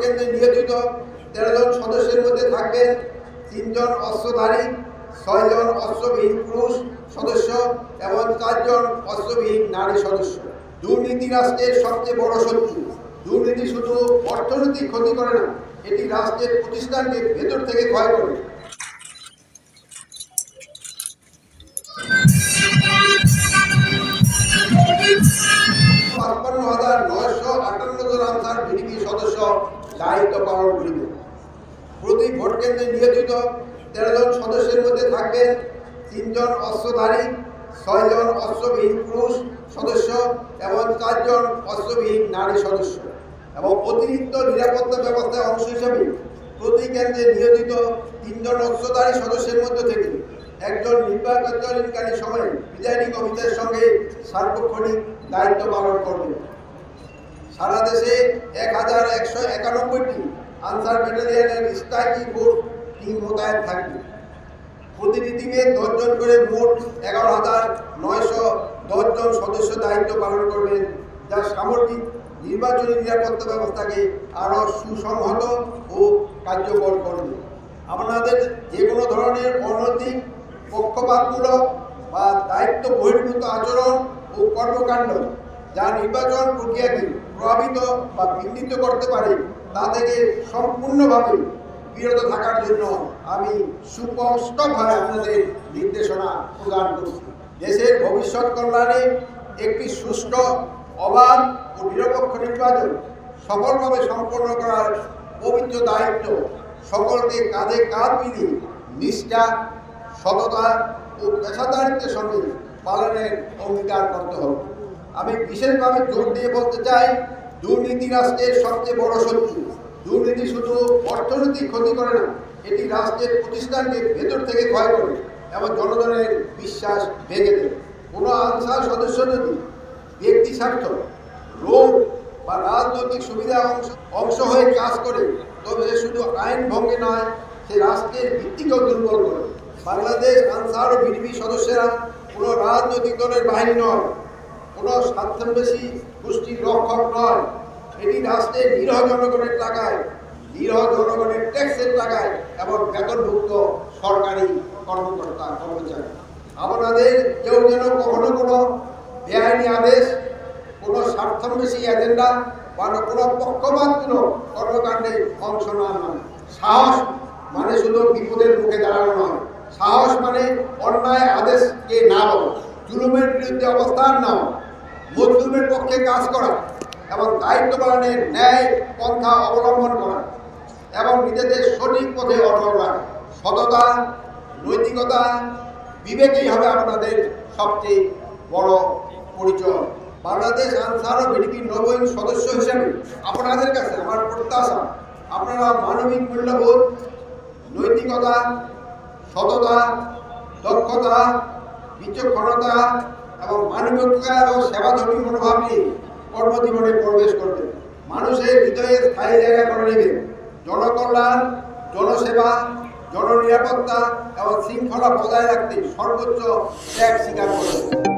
কেন্দ্রে নিয়োজিত 13 জন সদস্যের মধ্যে থাকবেন 3 জন অস্ত্রধারী, 6 জন অস্ত্রবিহীন পুরুষ সদস্য এবং 4 জন অস্ত্রবিহীন নারী সদস্য। দুর্নীতি রাষ্ট্রের সবচেয়ে বড় শত্রু। দুর্নীতি শুধু অর্থনৈতিক ক্ষতি করে না, এটি রাষ্ট্রের প্রতিষ্ঠানকে ভেতর থেকে ক্ষয় করে। আনসার বিডিপি সদস্য দায়িত্ব পালন করিবে। প্রতি ভোট কেন্দ্রে নিয়োজিত 13 জন সদস্যের মধ্যে থাকবেন 3 জন অস্ত্রধারী, 6 জন অস্ত্রবিহীন পুরুষ সদস্য এবং 4 জন অস্ত্রবিহীন নারী সদস্য। এবং অতিরিক্ত নিরাপত্তা ব্যবস্থার অংশ হিসাবে প্রতি কেন্দ্রে নিয়োজিত 3 জন অস্ত্রধারী সদস্যের মধ্যে থেকে একজন নির্বাচনকালীন সময়ে প্রিজাইডিং অফিসারের সঙ্গে সার্বক্ষণিক দায়িত্ব পালন করবেন। সারা দেশে 1191টি আনসার ব্যাটালিয়নের স্ট্রাইকিং ফোর্স টিম মোতায়েন থাকবে। প্রতিটি টিমে 10 জন করে মোট 11,910 জন সদস্য দায়িত্ব পালন করবেন, যা সামগ্রিক নির্বাচনী নিরাপত্তা ব্যবস্থাকে আরও সুসংহত ও কার্যকর করবে। আপনাদের যে কোনো ধরনের অনৈতিক, পক্ষপাতমূলক বা দায়িত্ব বহির্ভূত আচরণ ও কর্মকাণ্ড যা নির্বাচন প্রক্রিয়াকে প্রভাবিত বা বিঘ্নিত করতে পারে তা থেকে সম্পূর্ণভাবে বিরত থাকার জন্য আমি সুস্পষ্টভাবে আপনাদের নির্দেশনা প্রদান করছি। দেশের ভবিষ্যৎ কল্যাণে একটি সুষ্ঠু, অবাধ ও নিরপেক্ষ নির্বাচন সফলভাবে সম্পন্ন করার পবিত্র দায়িত্ব সকলকে কাঁধে কাঁধ মিলিয়ে নিষ্ঠা, সততা ও পেশাদারিত্বের সঙ্গে পালনের অঙ্গীকার করতে হবে। আমি বিশেষভাবে জোর দিয়ে বলতে চাই, দুর্নীতি রাষ্ট্রের সবচেয়ে বড় শত্রু। দুর্নীতি শুধু অর্থনৈতিক ক্ষতি করে না, এটি রাষ্ট্রের প্রতিষ্ঠানকে ভেতর থেকে ক্ষয় করে এবং জনগণের বিশ্বাস ভেঙে দেয়। কোনো আনসার সদস্য যদি ব্যক্তি স্বার্থ, লোভ বা রাজনৈতিক সুবিধা অংশ হয়ে কাজ করে, তবে সে শুধু আইন ভঙ্গে নয়, সে রাষ্ট্রের ভিত্তিকেও দুর্বল করে। বাংলাদেশ আনসার ও বিডিপি সদস্যরা কোনো রাজনৈতিক দলের বাহিনী নয়, কোনো স্বার্থান্বেষী গোষ্ঠীর রক্ষক নয়। এটি রাষ্ট্রের নিরীহ জনগণের টাকায়, নিরীহ জনগণের ট্যাক্সের টাকায় এবং বেতনভুক্ত সরকারি কর্মকর্তা কর্মচারী। আপনাদের কেউ যেন কখনো কোনো বেআইনি আদেশ, কোনো স্বার্থান্বেষী এজেন্ডা বা কোনো পক্ষপাতমূলক কর্মকাণ্ডে অংশ না নেন। সাহস মানে শুধু বিপদের মুখে দাঁড়ানো নয়, সাহস মানে অন্যায় আদেশকে না বলা, জুলুমের বিরুদ্ধে অবস্থান নেওয়া, মজলুমের পক্ষে কাজ করা এবং দায়িত্ব পালনের ন্যায় পন্থা অবলম্বন করা এবং নিজেদের সঠিক পথে অটল রাখা। সততা, নৈতিকতা, বিবেকই হবে আপনাদের সবচেয়ে বড় পরিচয়। বাংলাদেশ আনসার ও বিডিপির নবীন সদস্য হিসেবে আপনাদের কাছে আমার প্রত্যাশা, আপনারা মানবিক মূল্যবোধ, নৈতিকতা, সততা, দক্ষতা, বিচক্ষণতা এবং মানবিকতা এবং সেবাধর্মী মনোভাব নিয়ে কর্মজীবনে প্রবেশ করবেন। মানুষের হৃদয়ে স্থায়ী জায়গা করে নেবেন। জনকল্যাণ, জনসেবা, জননিরাপত্তা এবং শৃঙ্খলা বজায় রাখতে সর্বোচ্চ ত্যাগ স্বীকার করবেন।